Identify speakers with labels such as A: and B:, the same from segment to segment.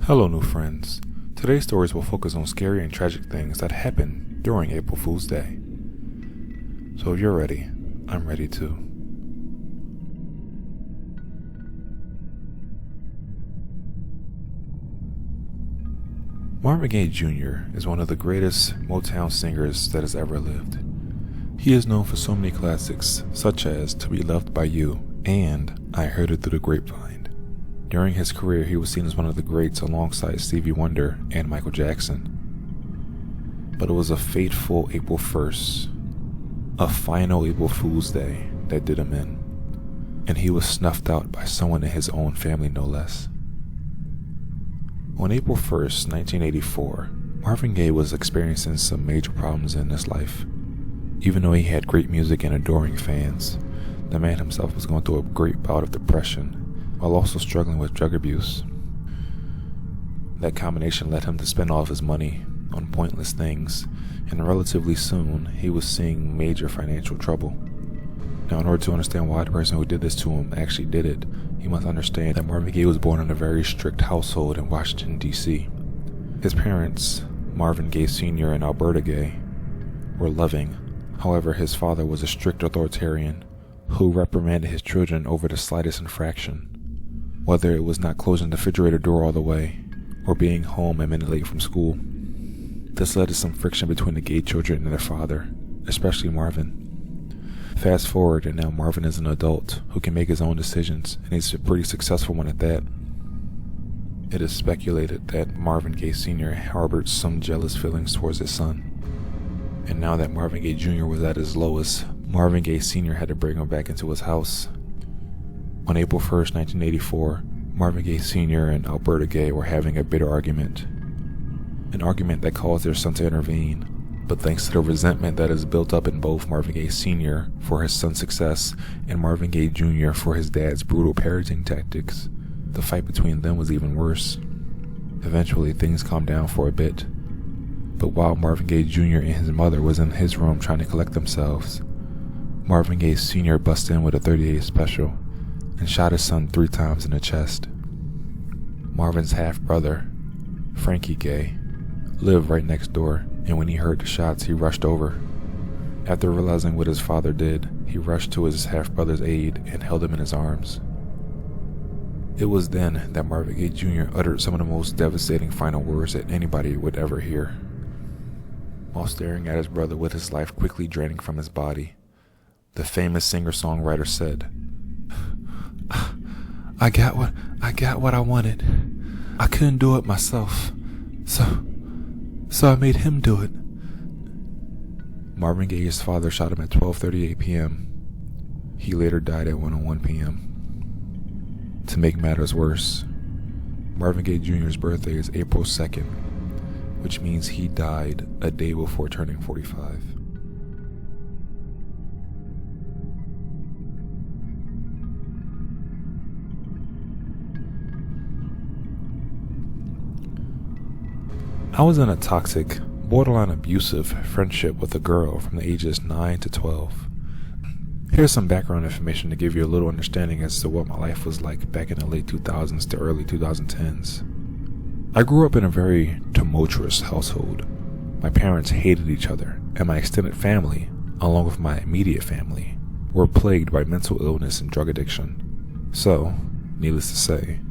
A: Hello, new friends. Today's stories will focus on scary and tragic things that happened during April Fool's Day. So if you're ready, I'm ready too. Marvin Gaye Jr. is one of the greatest Motown singers that has ever lived. He is known for so many classics, such as To Be Loved by You and I Heard It Through the Grapevine. During his career, he was seen as one of the greats alongside Stevie Wonder and Michael Jackson. But it was a fateful April 1st, a final April Fool's Day, that did him in, and he was snuffed out by someone in his own family, no less. On April 1st, 1984, Marvin Gaye was experiencing some major problems in his life. Even though he had great music and adoring fans, the man himself was going through a great bout of depression, while also struggling with drug abuse. That combination led him to spend all of his money on pointless things, and relatively soon, he was seeing major financial trouble. Now, in order to understand why the person who did this to him actually did it, you must understand that Marvin Gaye was born in a very strict household in Washington, D.C. His parents, Marvin Gaye Sr. and Alberta Gaye, were loving. However, his father was a strict authoritarian who reprimanded his children over the slightest infraction, whether it was not closing the refrigerator door all the way or being home a minute late from school. This led to some friction between the Gaye children and their father, especially Marvin. Fast forward, and now Marvin is an adult who can make his own decisions, and he's a pretty successful one at that. It is speculated that Marvin Gaye Sr. harbored some jealous feelings towards his son. And now that Marvin Gaye Jr. was at his lowest, Marvin Gaye Sr. had to bring him back into his house. On April 1st, 1984, Marvin Gaye Sr. and Alberta Gaye were having a bitter argument. An argument that caused their son to intervene, but thanks to the resentment that is built up in both Marvin Gaye Sr. for his son's success and Marvin Gaye Jr. for his dad's brutal parenting tactics, the fight between them was even worse. Eventually, things calmed down for a bit, but while Marvin Gaye Jr. and his mother was in his room trying to collect themselves, Marvin Gaye Sr. busted in with a .38 special and shot his son 3 times in the chest. Marvin's half-brother, Frankie Gaye, lived right next door, and when he heard the shots, he rushed over. After realizing what his father did, he rushed to his half-brother's aid and held him in his arms. It was then that Marvin Gaye Jr. uttered some of the most devastating final words that anybody would ever hear. While staring at his brother with his life quickly draining from his body, the famous singer-songwriter said, I got what I wanted. I couldn't do it myself, so I made him do it. Marvin Gaye's father shot him at 12:38 p.m. He later died at 1:01 p.m. To make matters worse, Marvin Gaye Jr.'s birthday is April 2nd, which means he died a day before turning 45. I was in a toxic, borderline abusive friendship with a girl from the ages 9 to 12. Here's some background information to give you a little understanding as to what my life was like back in the late 2000s to early 2010s. I grew up in a very tumultuous household. My parents hated each other, and my extended family, along with my immediate family, were plagued by mental illness and drug addiction. So, needless to say,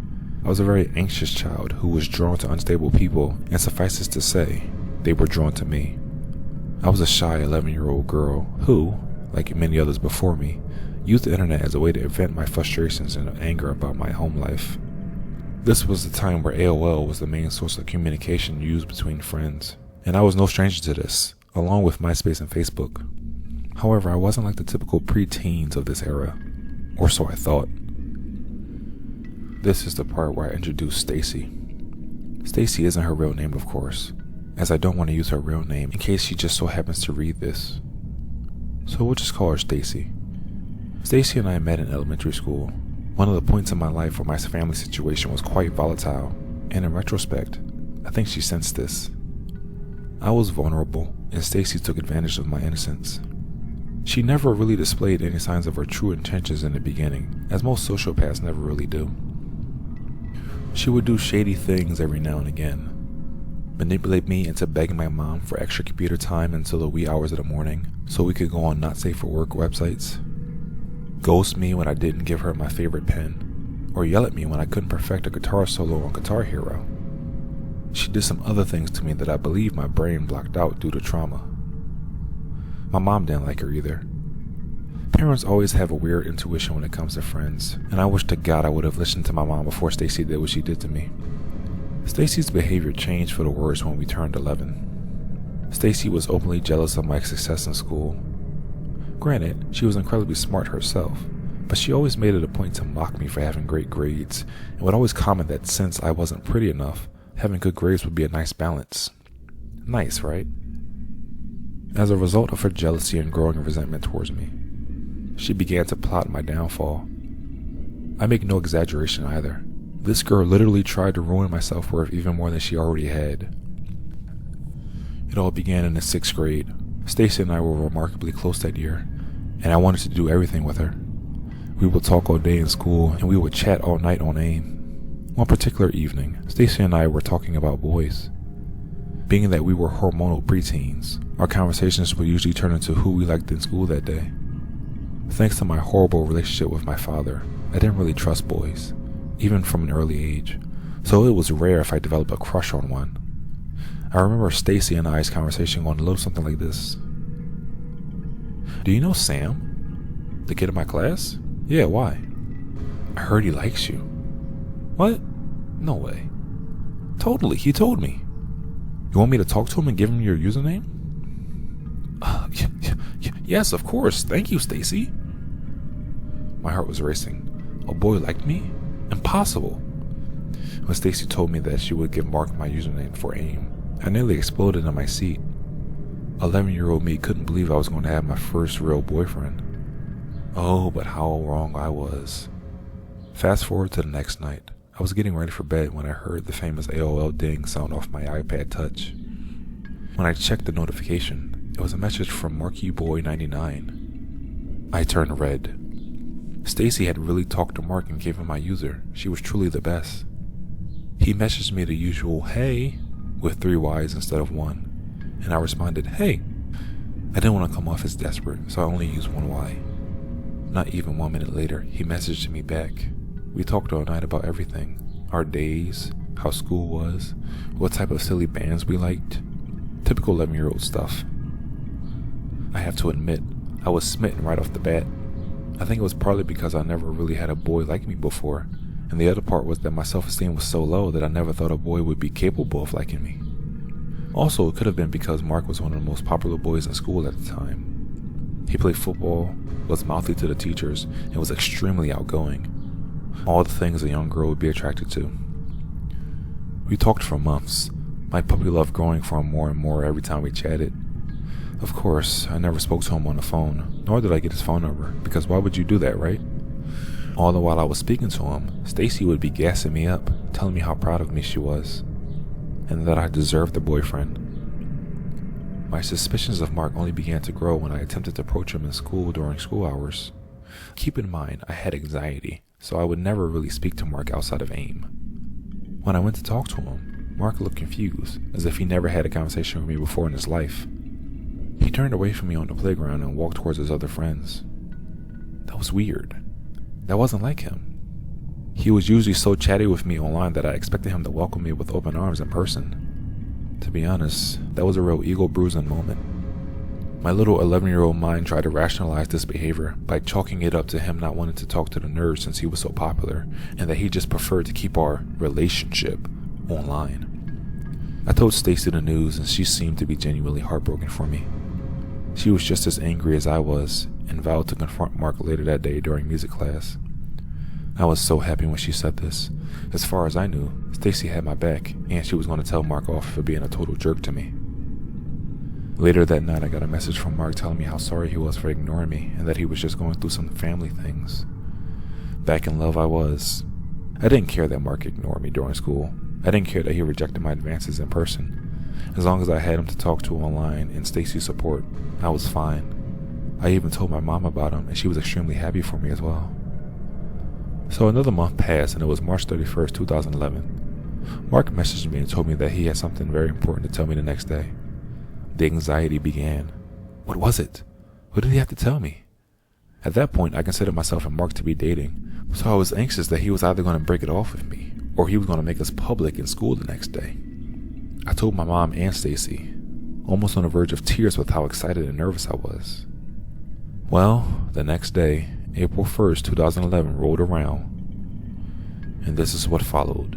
A: I was a very anxious child who was drawn to unstable people, and suffices to say, they were drawn to me. I was a shy 11-year-old girl who, like many others before me, used the internet as a way to vent my frustrations and anger about my home life. This was the time where AOL was the main source of communication used between friends, and I was no stranger to this, along with MySpace and Facebook. However, I wasn't like the typical preteens of this era, or so I thought. This is the part where I introduce Stacy. Stacy isn't her real name, of course, as I don't want to use her real name in case she just so happens to read this. So we'll just call her Stacy. Stacy and I met in elementary school, one of the points in my life where my family situation was quite volatile, and in retrospect, I think she sensed this. I was vulnerable, and Stacy took advantage of my innocence. She never really displayed any signs of her true intentions in the beginning, as most sociopaths never really do. She would do shady things every now and again. Manipulate me into begging my mom for extra computer time until the wee hours of the morning so we could go on not safe for work websites. Ghost me when I didn't give her my favorite pen, or yell at me when I couldn't perfect a guitar solo on Guitar Hero. She did some other things to me that I believe my brain blocked out due to trauma. My mom didn't like her either. Parents always have a weird intuition when it comes to friends, and I wish to God I would have listened to my mom before Stacy did what she did to me. Stacy's behavior changed for the worse when we turned 11. Stacy was openly jealous of my success in school. Granted, she was incredibly smart herself, but she always made it a point to mock me for having great grades, and would always comment that since I wasn't pretty enough, having good grades would be a nice balance. Nice, right? As a result of her jealousy and growing resentment towards me, she began to plot my downfall. I make no exaggeration either. This girl literally tried to ruin my self-worth even more than she already had. It all began in the 6th grade. Stacy and I were remarkably close that year, and I wanted to do everything with her. We would talk all day in school, and we would chat all night on AIM. One particular evening, Stacy and I were talking about boys. Being that we were hormonal preteens, our conversations would usually turn into who we liked in school that day. Thanks to my horrible relationship with my father, I didn't really trust boys, even from an early age, so it was rare if I developed a crush on one. I remember Stacy and I's conversation going a little something like this. "Do you know Sam? The kid in my class? Yeah, why? I heard he likes you." "What? No way." "Totally, he told me." "You want me to talk to him and give him your username?" Yes, of course. Thank you, Stacy." My heart was racing. A boy liked me? Impossible. When Stacy told me that she would give Mark my username for AIM, I nearly exploded in my seat. 11-year-old me couldn't believe I was going to have my first real boyfriend. Oh, but how wrong I was. Fast forward to the next night. I was getting ready for bed when I heard the famous AOL ding sound off my iPad Touch. When I checked the notification, it was a message from MarkyBoy99. I turned red. Stacy had really talked to Mark and gave him my user. She was truly the best. He messaged me the usual "hey" with 3 Y's instead of 1, and I responded "hey." I didn't want to come off as desperate, so I only used 1 Y. Not even 1 minute later, he messaged me back. We talked all night about everything. Our days, how school was, what type of silly bands we liked. Typical 11-year-old stuff. I have to admit, I was smitten right off the bat. I think it was partly because I never really had a boy like me before, and the other part was that my self-esteem was so low that I never thought a boy would be capable of liking me. Also, it could have been because Mark was one of the most popular boys in school at the time. He played football, was mouthy to the teachers, and was extremely outgoing. All the things a young girl would be attracted to. We talked for months, my puppy love growing for him more and more every time we chatted. Of course, I never spoke to him on the phone, nor did I get his phone number, because why would you do that, right? All the while I was speaking to him, Stacy would be gassing me up, telling me how proud of me she was, and that I deserved a boyfriend. My suspicions of Mark only began to grow when I attempted to approach him in school during school hours. Keep in mind, I had anxiety, so I would never really speak to Mark outside of AIM. When I went to talk to him, Mark looked confused, as if he never had a conversation with me before in his life. He turned away from me on the playground and walked towards his other friends. That was weird. That wasn't like him. He was usually so chatty with me online that I expected him to welcome me with open arms in person. To be honest, that was a real ego-bruising moment. My little 11-year-old mind tried to rationalize this behavior by chalking it up to him not wanting to talk to the nerds since he was so popular, and that he just preferred to keep our relationship online. I told Stacy the news, and she seemed to be genuinely heartbroken for me. She was just as angry as I was, and vowed to confront Mark later that day during music class. I was so happy when she said this. As far as I knew, Stacy had my back, and she was going to tell Mark off for being a total jerk to me. Later that night, I got a message from Mark telling me how sorry he was for ignoring me, and that he was just going through some family things. Back in love I was. I didn't care that Mark ignored me during school. I didn't care that he rejected my advances in person. As long as I had him to talk to online and Stacy's support, I was fine. I even told my mom about him, and she was extremely happy for me as well. So another month passed and it was March 31st, 2011. Mark messaged me and told me that he had something very important to tell me the next day. The anxiety began. What was it? What did he have to tell me? At that point, I considered myself and Mark to be dating, so I was anxious that he was either going to break it off with me or he was going to make us public in school the next day. I told my mom and Stacy, almost on the verge of tears with how excited and nervous I was. Well, the next day, April 1st, 2011 rolled around, and this is what followed.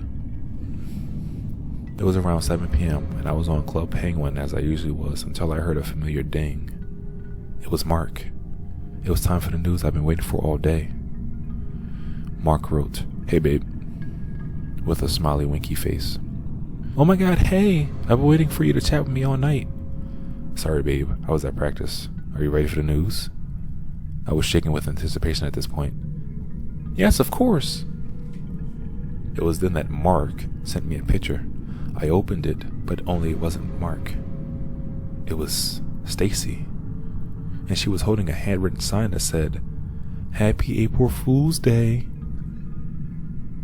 A: It was around 7 p.m. and I was on Club Penguin as I usually was until I heard a familiar ding. It was Mark. It was time for the news I've been waiting for all day. Mark wrote, "Hey babe," with a smiley winky face. "Oh my god, hey, I've been waiting for you to chat with me all night." "Sorry babe, I was at practice. Are you ready for the news?" I was shaking with anticipation at this point. "Yes, of course." It was then that Mark sent me a picture. I opened it, but only it wasn't Mark. It was Stacy. And she was holding a handwritten sign that said, "Happy April Fool's Day."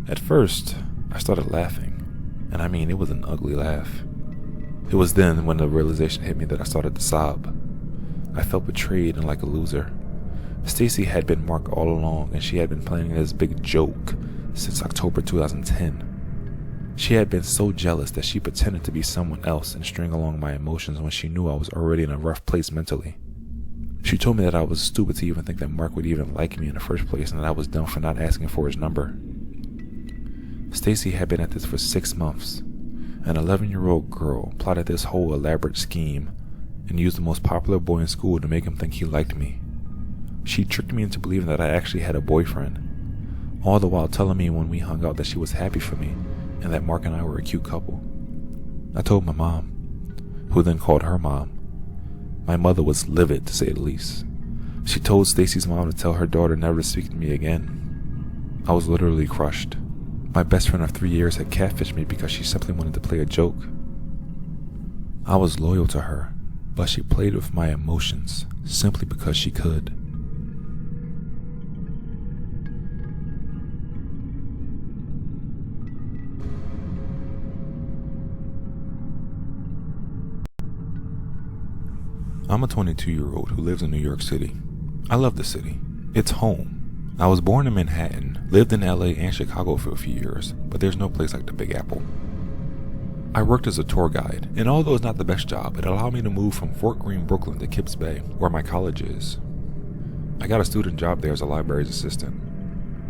A: At first, I started laughing, and I mean it was an ugly laugh. It was then when the realization hit me that I started to sob. I felt betrayed and like a loser. Stacy had been Mark all along, and she had been playing this big joke since October 2010. She had been so jealous that she pretended to be someone else and string along my emotions when she knew I was already in a rough place mentally. She told me that I was stupid to even think that Mark would even like me in the first place and that I was dumb for not asking for his number. Stacy had been at this for 6 months. An 11-year-old girl plotted this whole elaborate scheme and used the most popular boy in school to make him think he liked me. She tricked me into believing that I actually had a boyfriend, all the while telling me when we hung out that she was happy for me and that Mark and I were a cute couple. I told my mom, who then called her mom. My mother was livid, to say the least. She told Stacy's mom to tell her daughter never to speak to me again. I was literally crushed. My best friend of 3 years had catfished me because she simply wanted to play a joke. I was loyal to her, but she played with my emotions simply because she could. I'm a 22-year-old who lives in New York City. I love the city. It's home. I was born in Manhattan, lived in LA and Chicago for a few years, but there's no place like the Big Apple. I worked as a tour guide, and although it's not the best job, it allowed me to move from Fort Greene, Brooklyn to Kips Bay, where my college is. I got a student job there as a library's assistant.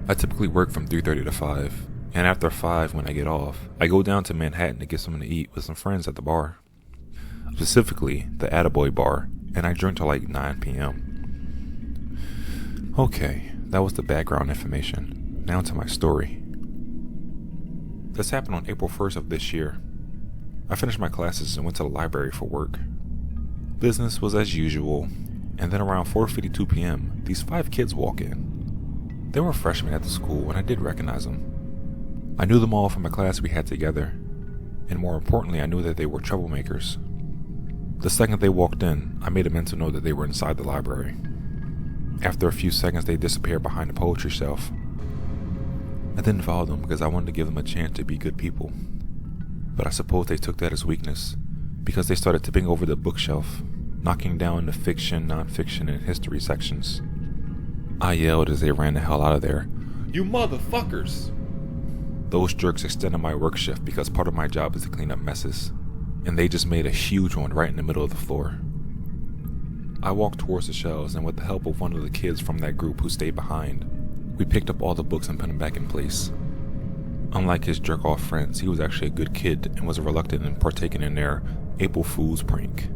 A: I typically work from 3:30 to 5, and after 5 when I get off, I go down to Manhattan to get something to eat with some friends at the bar. Specifically, the Attaboy Bar, and I drink till like 9 p.m. Okay, that was the background information. Now to my story. This happened on April 1st of this year. I finished my classes and went to the library for work. Business was as usual, and then around 4:52 p.m., these 5 kids walk in. They were freshmen at the school, and I did recognize them. I knew them all from a class we had together, and more importantly, I knew that they were troublemakers. The second they walked in, I made a mental note that they were inside the library. After a few seconds, they disappeared behind the poetry shelf. I didn't follow them because I wanted to give them a chance to be good people. But I suppose they took that as weakness, because they started tipping over the bookshelf, knocking down the fiction, non-fiction, and history sections. I yelled as they ran the hell out of there, "You motherfuckers!" Those jerks extended my work shift because part of my job is to clean up messes, and they just made a huge one right in the middle of the floor. I walked towards the shelves, and with the help of one of the kids from that group who stayed behind, we picked up all the books and put them back in place. Unlike his jerk-off friends, he was actually a good kid and was reluctant in partaking in their April Fool's prank.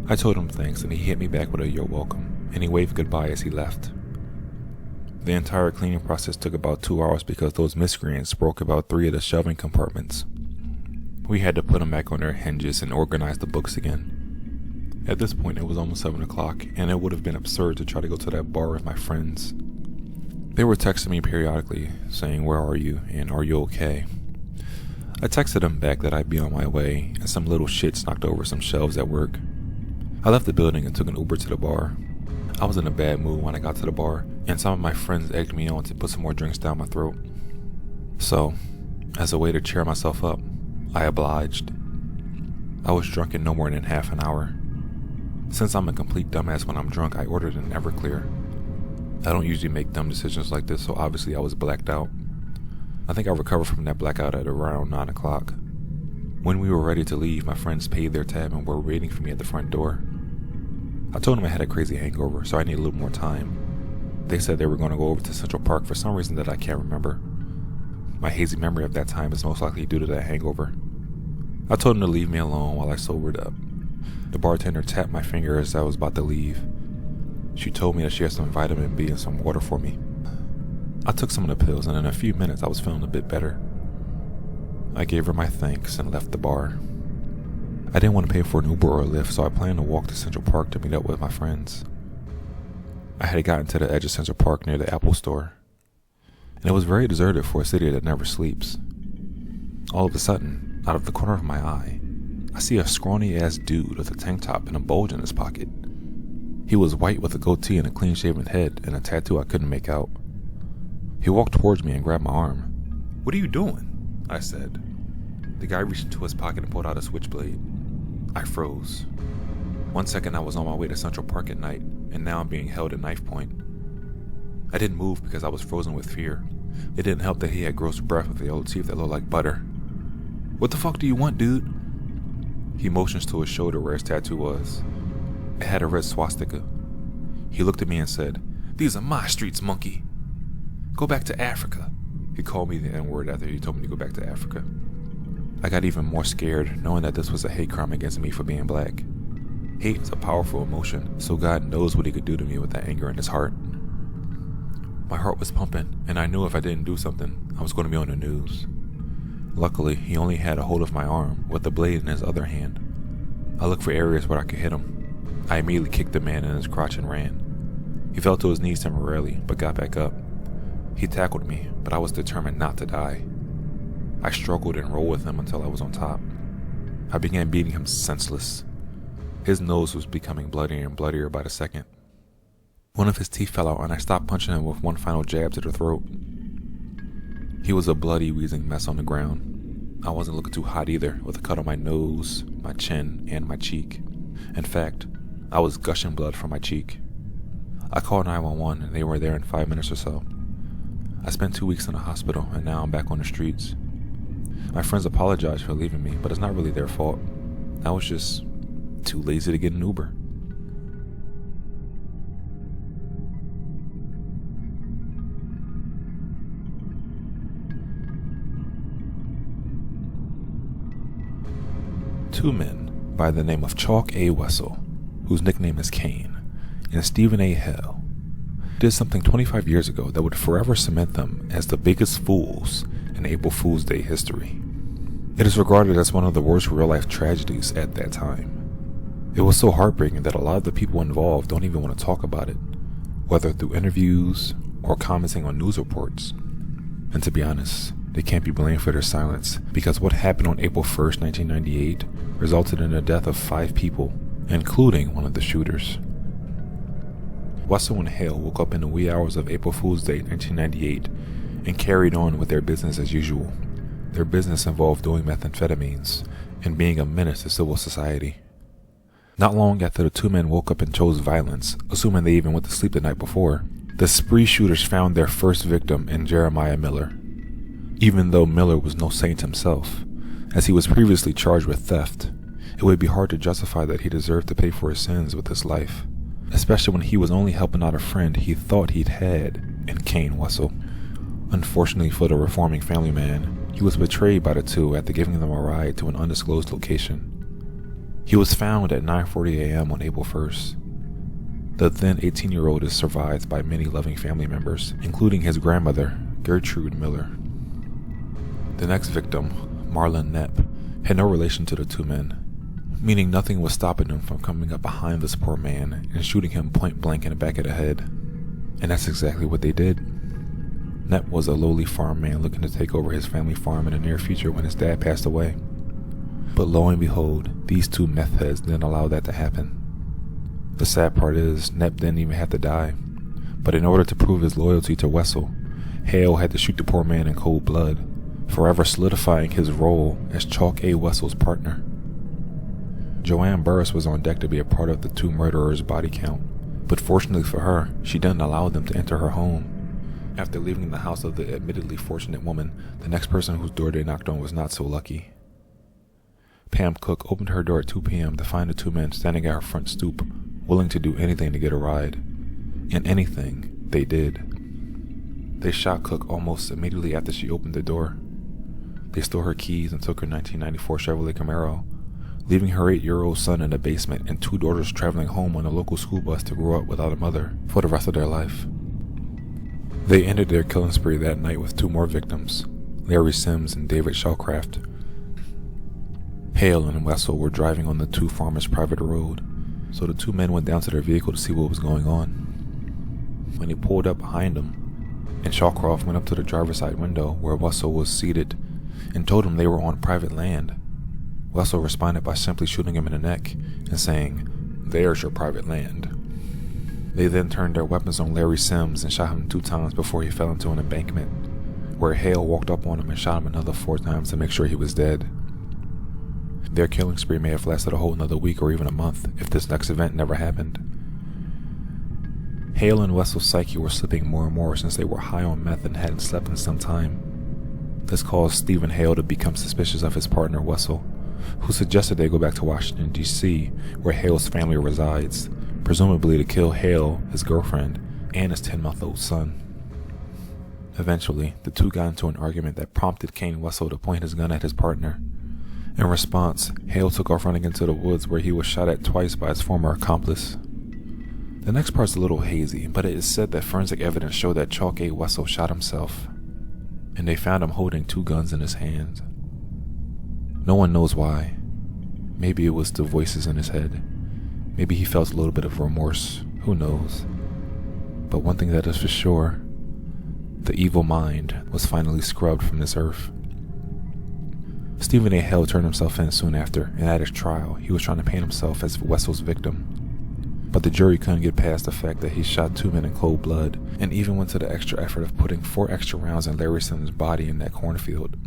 A: I told him thanks, and he hit me back with a "you're welcome," and he waved goodbye as he left. The entire cleaning process took about 2 hours because those miscreants broke about 3 of the shelving compartments. We had to put them back on their hinges and organize the books again. At this point, it was almost 7 o'clock, and it would have been absurd to try to go to that bar with my friends. They were texting me periodically, saying, "Where are you?" and "Are you okay?" I texted them back that I'd be on my way, and some little shits knocked over some shelves at work. I left the building and took an Uber to the bar. I was in a bad mood when I got to the bar, and some of my friends egged me on to put some more drinks down my throat. So, as a way to cheer myself up, I obliged. I was drunk in no more than half an hour. Since I'm a complete dumbass when I'm drunk, I ordered an Everclear. I don't usually make dumb decisions like this, so obviously I was blacked out. I think I recovered from that blackout at around 9 o'clock. When we were ready to leave, my friends paid their tab and were waiting for me at the front door. I told them I had a crazy hangover, so I needed a little more time. They said they were going to go over to Central Park for some reason that I can't remember. My hazy memory of that time is most likely due to that hangover. I told them to leave me alone while I sobered up. The bartender tapped my finger as I was about to leave. She told me that she had some vitamin B and some water for me. I took some of the pills, and in a few minutes I was feeling a bit better. I gave her my thanks and left the bar. I didn't want to pay for an Uber or a Lyft, so I planned to walk to Central Park to meet up with my friends. I had gotten to the edge of Central Park near the Apple store, and it was very deserted for a city that never sleeps. All of a sudden, out of the corner of my eye, I see a scrawny-ass dude with a tank top and a bulge in his pocket. He was white with a goatee and a clean-shaven head and a tattoo I couldn't make out. He walked towards me and grabbed my arm. "What are you doing?" I said. The guy reached into his pocket and pulled out a switchblade. I froze. 1 second I was on my way to Central Park at night, and now I'm being held at knife point. I didn't move because I was frozen with fear. It didn't help that he had gross breath with the old teeth that looked like butter. "What the fuck do you want, dude?" He motions to his shoulder where his tattoo was. It had a red swastika. He looked at me and said, "These are my streets, monkey. Go back to Africa." He called me the N-word after he told me to go back to Africa. I got even more scared knowing that this was a hate crime against me for being black. Hate is a powerful emotion, so God knows what he could do to me with that anger in his heart. My heart was pumping, and I knew if I didn't do something, I was going to be on the news. Luckily, he only had a hold of my arm with the blade in his other hand. I looked for areas where I could hit him. I immediately kicked the man in his crotch and ran. He fell to his knees temporarily, but got back up. He tackled me, but I was determined not to die. I struggled and rolled with him until I was on top. I began beating him senseless. His nose was becoming bloodier and bloodier by the second. One of his teeth fell out, and I stopped punching him with one final jab to the throat. He was a bloody, wheezing mess on the ground. I wasn't looking too hot either, with a cut on my nose, my chin, and my cheek. In fact, I was gushing blood from my cheek. I called 911, and they were there in 5 minutes or so. I spent 2 weeks in the hospital, and now I'm back on the streets. My friends apologized for leaving me, but it's not really their fault. I was just too lazy to get an Uber. Two men by the name of Chalk A. Wessel, whose nickname is Kane, and Stephen A. Hale, did something 25 years ago that would forever cement them as the biggest fools in April Fool's Day history. It is regarded as one of the worst real-life tragedies at that time. It was so heartbreaking that a lot of the people involved don't even want to talk about it, whether through interviews or commenting on news reports. And to be honest, they can't be blamed for their silence, because what happened on April 1st, 1998 resulted in the death of 5 people, including one of the shooters. Wessel and Hale woke up in the wee hours of April Fool's Day 1998 and carried on with their business as usual. Their business involved doing methamphetamines and being a menace to civil society. Not long after the two men woke up and chose violence, assuming they even went to sleep the night before, the spree shooters found their first victim in Jeremiah Miller. Even though Miller was no saint himself, as he was previously charged with theft, it would be hard to justify that he deserved to pay for his sins with his life, especially when he was only helping out a friend he thought he'd had in Kane Wessel. Unfortunately for the reforming family man, he was betrayed by the two after giving them a ride to an undisclosed location. He was found at 9:40 a.m. on April 1st. The then 18-year-old is survived by many loving family members, including his grandmother, Gertrude Miller. The next victim, Marlon Knepp, had no relation to the two men, meaning nothing was stopping them from coming up behind this poor man and shooting him point blank in the back of the head. And that's exactly what they did. Knepp was a lowly farm man looking to take over his family farm in the near future when his dad passed away. But lo and behold, these two meth heads didn't allow that to happen. The sad part is, Knepp didn't even have to die, but in order to prove his loyalty to Wessel, Hale had to shoot the poor man in cold blood, forever solidifying his role as Chalk A. Wessel's partner. Joanne Burris was on deck to be a part of the two murderers' body count, but fortunately for her, she didn't allow them to enter her home. After leaving the house of the admittedly fortunate woman, the next person whose door they knocked on was not so lucky. Pam Cook opened her door at 2 p.m. to find the two men standing at her front stoop, willing to do anything to get a ride. And anything they did. They shot Cook almost immediately after she opened the door. They stole her keys and took her 1994 Chevrolet Camaro, leaving her 8-year-old son in the basement and 2 daughters traveling home on a local school bus to grow up without a mother for the rest of their life. They ended their killing spree that night with 2 more victims, Larry Sims and David Shawcraft. Hale and Wessel were driving on the two farmers' private road, so the 2 men went down to their vehicle to see what was going on. When he pulled up behind them, and Shawcroft went up to the driver's side window where Wessel was seated and told him they were on private land, Wessel responded by simply shooting him in the neck and saying, "There's your private land." They then turned their weapons on Larry Sims and shot him 2 times before he fell into an embankment, where Hale walked up on him and shot him another 4 times to make sure he was dead. Their killing spree may have lasted a whole another week or even a month if this next event never happened. Hale and Wessel's psyche were slipping more and more since they were high on meth and hadn't slept in some time. This caused Stephen Hale to become suspicious of his partner Wessel, who suggested they go back to Washington, D.C., where Hale's family resides, presumably to kill Hale, his girlfriend, and his 10-month-old son. Eventually, the 2 got into an argument that prompted Kane Wessel to point his gun at his partner. In response, Hale took off running into the woods where he was shot at twice by his former accomplice. The next part's a little hazy, but it is said that forensic evidence showed that Chalk A. Wessel shot himself, and they found him holding 2 guns in his hands. No one knows why. Maybe it was the voices in his head. Maybe he felt a little bit of remorse. Who knows? But one thing that is for sure, the evil mind was finally scrubbed from this earth. Stephen A. Hale turned himself in soon after, and at his trial, he was trying to paint himself as Wessel's victim. But the jury couldn't get past the fact that he shot 2 men in cold blood, and even went to the extra effort of putting 4 extra rounds in Larry Sims' body in that cornfield.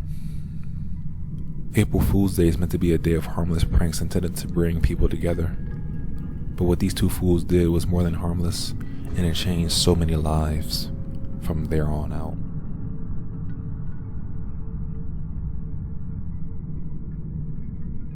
A: April Fool's Day is meant to be a day of harmless pranks intended to bring people together. But what these 2 fools did was more than harmless, and it changed so many lives from there on out.